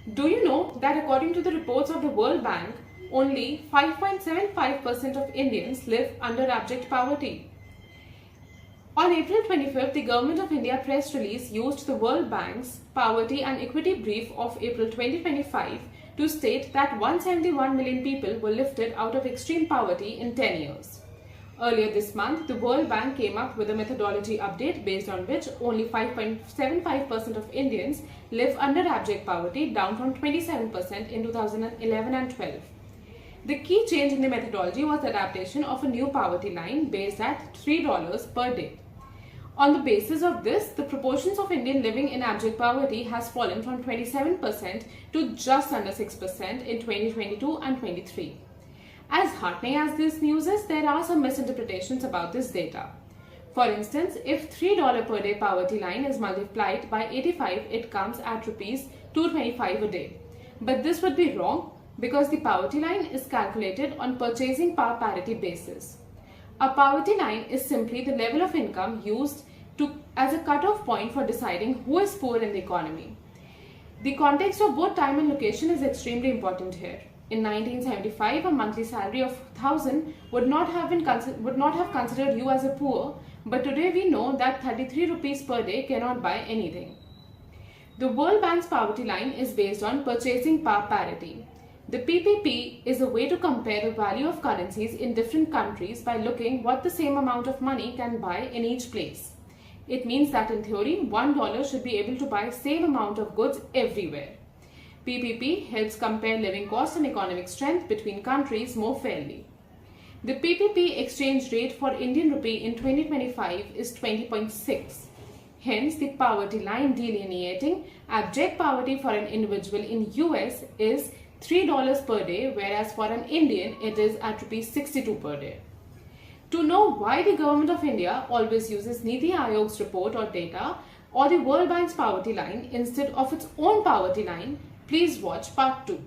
Do you know that according to the reports of the World Bank, only 5.75% of Indians live under abject poverty? On April 25th, the Government of India press release used the World Bank's Poverty and Equity Brief of April 2025 to state that 171 million people were lifted out of extreme poverty in 10 years. Earlier this month, the World Bank came up with a methodology update based on which only 5.75% of Indians live under abject poverty, down from 27% in 2011 and 12. The key change in the methodology was the adaptation of a new poverty line based at $3 per day. On the basis of this, the proportions of Indians living in abject poverty has fallen from 27% to just under 6% in 2022 and 23. As heartening as this news is, there are some misinterpretations about this data. For instance, if $3 per day poverty line is multiplied by 85, it comes at Rs 225 a day. But this would be wrong because the poverty line is calculated on purchasing power parity basis. A poverty line is simply the level of income used as a cutoff point for deciding who is poor in the economy. The context of both time and location is extremely important here. In 1975, a monthly salary of 1,000 would not have considered you as a poor, but today we know that 33 rupees per day cannot buy anything. The World Bank's poverty line is based on purchasing power parity. The PPP is a way to compare the value of currencies in different countries by looking what the same amount of money can buy in each place. It means that in theory, $1 should be able to buy same amount of goods everywhere. PPP helps compare living costs and economic strength between countries more fairly. The PPP exchange rate for Indian rupee in 2025 is 20.6. Hence, the poverty line delineating abject poverty for an individual in US is $3 per day, whereas for an Indian it is at Rs 62 per day. To know why the Government of India always uses Niti Aayog's report or data or the World Bank's poverty line instead of its own poverty line, please watch part 2.